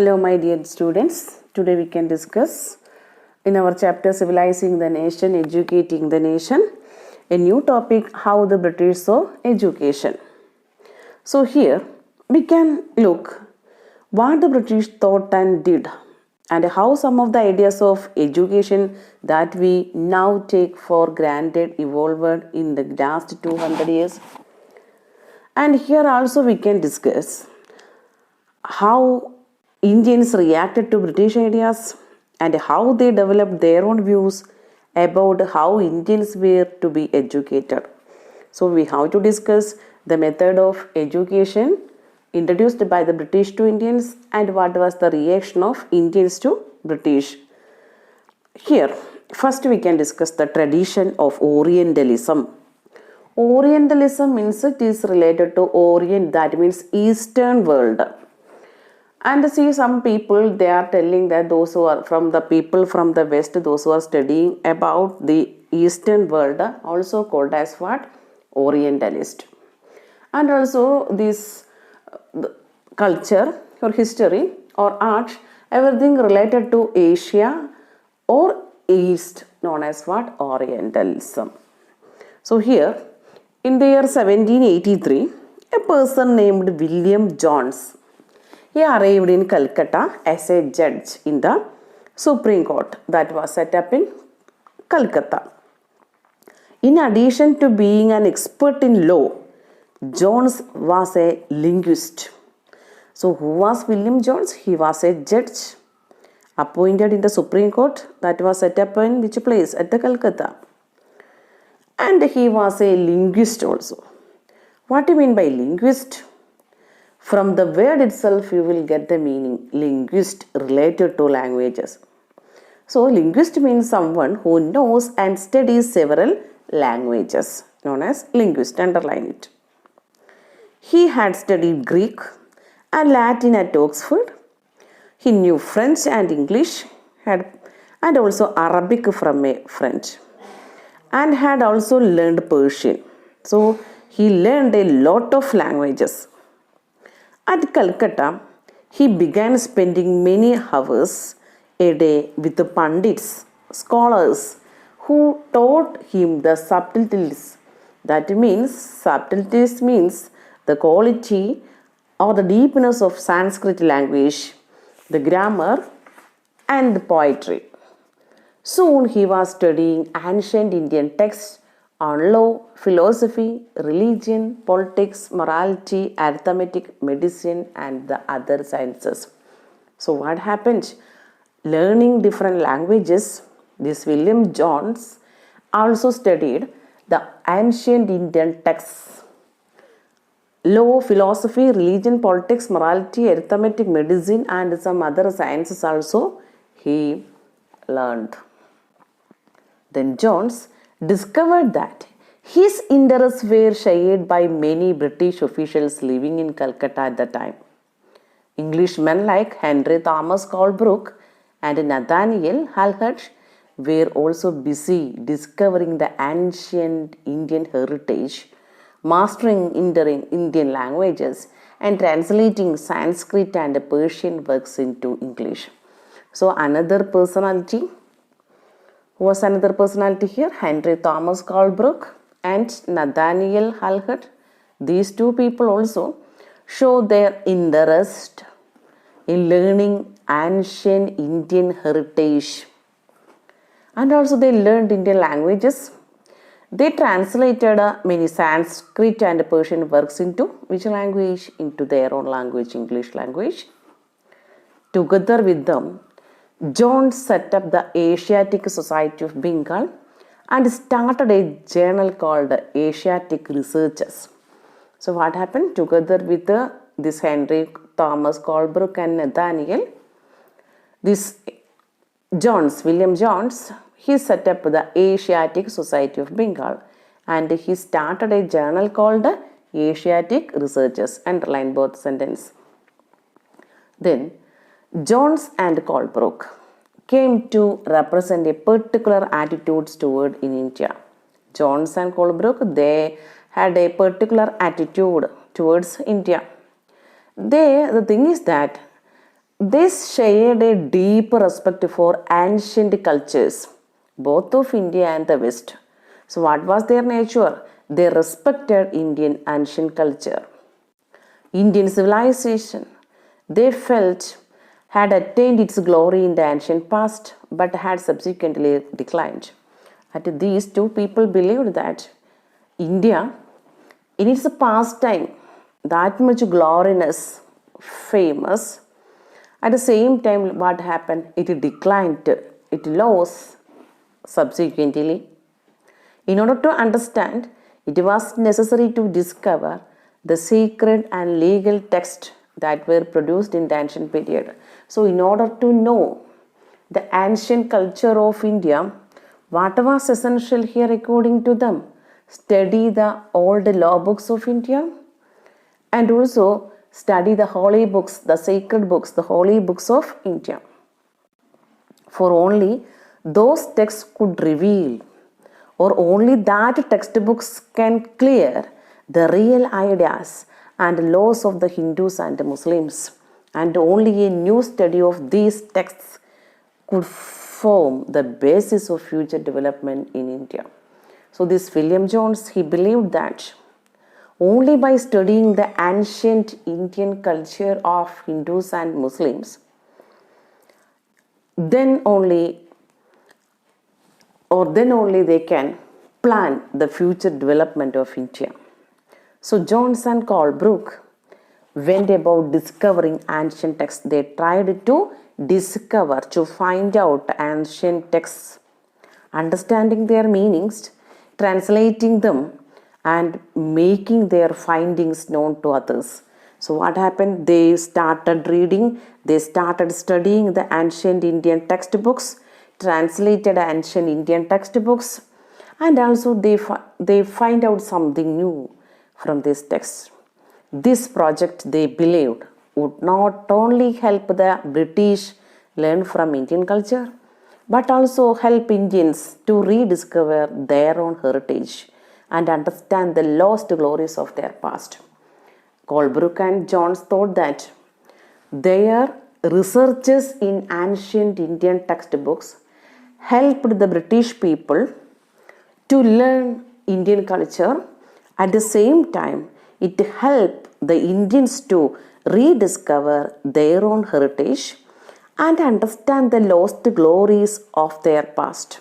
Hello, my dear students. Today we can discuss in our chapter Civilizing the Nation, Educating the Nation, a new topic, how the British saw education. So here we can look what the British thought and did, and how some of the ideas of education that we now take for granted evolved in the last 200 years. And here also we can discuss how Indians reacted to British ideas and how they developed their own views about how Indians were to be educated. So, we have to discuss the method of education introduced by the British to Indians and what was the reaction of Indians to British. Here, first we can discuss the tradition of Orientalism. Orientalism means it is related to Orient, that means Eastern world. And see, some people, they are telling that those who are from the people from the West, those who are studying about the Eastern world, also called as what? Orientalist. And also this culture or history or art, everything related to Asia or East, known as what? Orientalism. So here, in the year 1783, a person named William Jones, he arrived in Calcutta as a judge in the Supreme Court that was set up in Calcutta. In addition to being an expert in law, Jones was a linguist. So, who was William Jones? He was a judge appointed in the Supreme Court that was set up in which place? At the Calcutta. And he was a linguist also. What do you mean by linguist? From the word itself, you will get the meaning linguist related to languages. So, linguist means someone who knows and studies several languages, known as linguist. Underline it. He had studied Greek and Latin at Oxford. He knew French and English, and also Arabic from a French, and had also learned Persian. So, he learned a lot of languages. At Calcutta, he began spending many hours a day with the Pandits, scholars, who taught him the subtleties. Subtleties means the quality or the deepness of Sanskrit language, the grammar, and the poetry. Soon he was studying ancient Indian texts on law, philosophy, religion, politics, morality, arithmetic, medicine, and the other sciences. So, what happened? Learning different languages, this William Jones also studied the ancient Indian texts. Law, philosophy, religion, politics, morality, arithmetic, medicine, and some other sciences also he learned. Then Jones discovered that his interests were shared by many British officials living in Calcutta at the time. Englishmen like Henry Thomas Colebrook and Nathaniel Hallett were also busy discovering the ancient Indian heritage, mastering Indian languages, and translating Sanskrit and Persian works into English. So another personality. Who was another personality here? Henry Thomas Colebrook and Nathaniel Hallett. These two people also show their interest in learning ancient Indian heritage. And also they learned Indian languages. They translated many Sanskrit and Persian works into which language? Into their own language, English language. Together with them, Jones set up the Asiatic Society of Bengal and started a journal called Asiatic Researches. So what happened? Together with this Henry Thomas Colebrook and Nathaniel, this William Jones, he set up the Asiatic Society of Bengal and he started a journal called Asiatic Researches. Underline both sentences. Then Jones and Colebrook came to represent a particular attitudes toward in India. Jones and Colebrook, they had a particular attitude towards India. The thing is that They shared a deep respect for ancient cultures, both of India and the West. So, what was their nature? They respected Indian ancient culture. Indian civilization, they felt, had attained its glory in the ancient past but had subsequently declined. And these two people believed that India, in its past time, that much glorious, famous, at the same time, what happened? It declined, it lost subsequently. In order to understand, it was necessary to discover the sacred and legal texts that were produced in the ancient period. So, in order to know the ancient culture of India, what was essential here according to them? Study the old law books of India and also study the holy books, the sacred books, the holy books of India. For only those texts could reveal, or only that textbooks can clear the real ideas and laws of the Hindus and Muslims. And only a new study of these texts could form the basis of future development in India. So this William Jones, he believed that only by studying the ancient Indian culture of Hindus and Muslims, then only they can plan the future development of India. So Jones and Colebrook went about discovering ancient texts. They tried to discover, to find out ancient texts, understanding their meanings, translating them, and making their findings known to others. So what happened? They started reading, they started studying the ancient Indian textbooks, translated ancient Indian textbooks, and also they find out something new from these texts. This project, they believed, would not only help the British learn from Indian culture, but also help Indians to rediscover their own heritage and understand the lost glories of their past. Colebrook and Jones thought that their researches in ancient Indian textbooks helped the British people to learn Indian culture. At the same time, it helped the Indians to rediscover their own heritage and understand the lost glories of their past.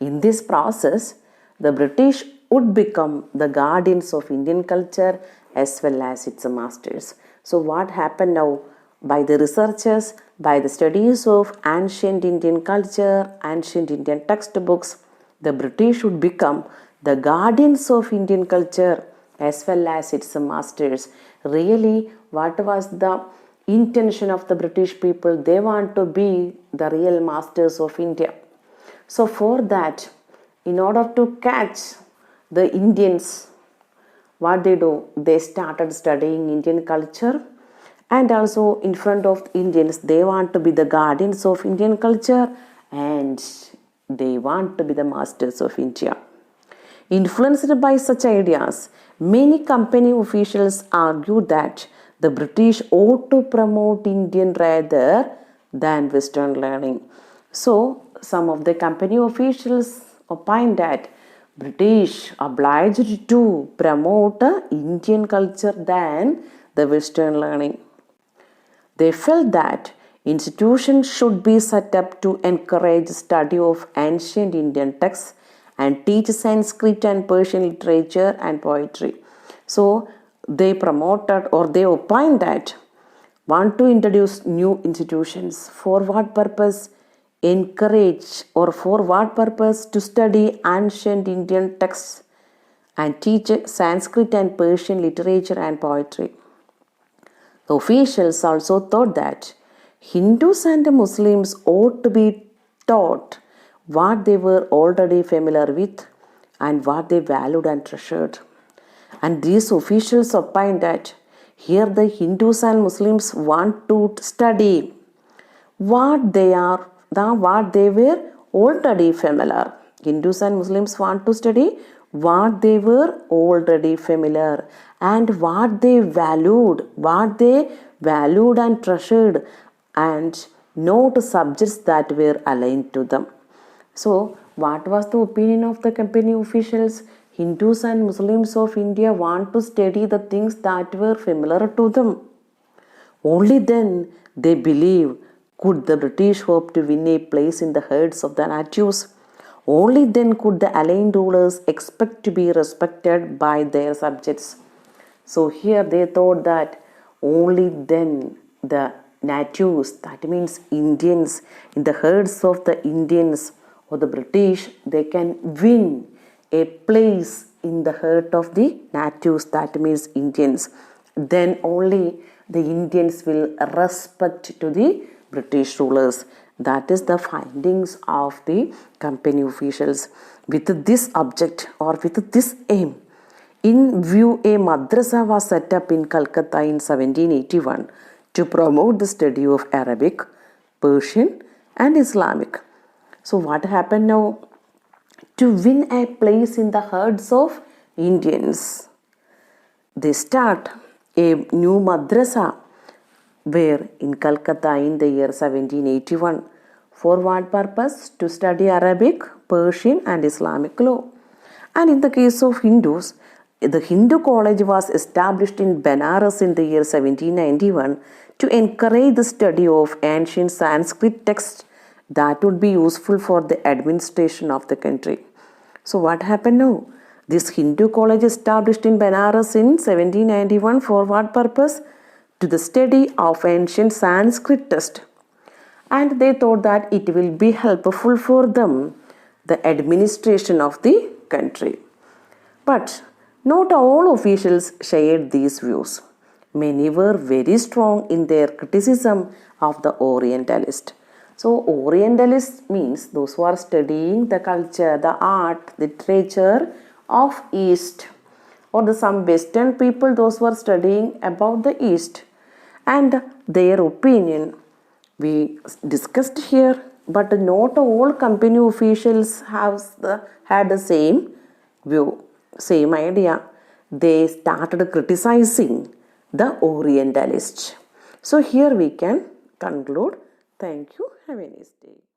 In this process, the British would become the guardians of Indian culture as well as its masters. So, what happened now? By the researchers, by the studies of ancient Indian culture, ancient Indian textbooks, the British would become the guardians of Indian culture as well as its masters. Really, what was the intention of the British people? They want to be the real masters of India. So, for that, in order to catch the Indians, what they do? They started studying Indian culture, and also in front of Indians, they want to be the guardians of Indian culture and they want to be the masters of India. Influenced by such ideas, many company officials argued that the British ought to promote Indian rather than Western learning. So, some of the company officials opined that British obliged to promote Indian culture than the Western learning. They felt that institutions should be set up to encourage study of ancient Indian texts and teach Sanskrit and Persian literature and poetry. So they promoted or they opined that want to introduce new institutions. For what purpose? Encourage, or for what purpose? To study ancient Indian texts and teach Sanskrit and Persian literature and poetry. The officials also thought that Hindus and Muslims ought to be taught what they were already familiar with and what they valued and treasured. And these officials opined that here the Hindus and Muslims want to study what they were already familiar. Hindus and Muslims want to study what they were already familiar, and what they valued and treasured, and not subjects that were aligned to them. So, what was the opinion of the company officials? Hindus and Muslims of India want to study the things that were familiar to them. Only then, they believe, could the British hope to win a place in the hearts of the natives. Only then could the aligned rulers expect to be respected by their subjects. So here they thought that only then the natives, that means Indians, in the herds of the Indians or the British, they can win a place in the heart of the natives, that means Indians. Then only the Indians will respect to the British rulers. That is the findings of the company officials. With this object or with this aim in view, a madrasa was set up in Calcutta in 1781 to promote the study of Arabic, Persian, and Islamic. So, what happened now? To win a place in the hearts of Indians, they start a new madrasa where in Calcutta in the year 1781. For what purpose? To study Arabic, Persian, and Islamic law. And in the case of Hindus, the Hindu college was established in Benares in the year 1791 to encourage the study of ancient Sanskrit texts that would be useful for the administration of the country. So, what happened now? This Hindu college established in Benares in 1791 for what purpose? To the study of ancient Sanskrit text. And they thought that it will be helpful for them, the administration of the country. But not all officials shared these views. Many were very strong in their criticism of the Orientalists. So, Orientalists means those who are studying the culture, the art, literature of East, or the some Western people, those who are studying about the East, and their opinion we discussed here. But not all company officials had the same view, same idea. They started criticizing the Orientalists. So here we can conclude. Thank you. Have a nice day.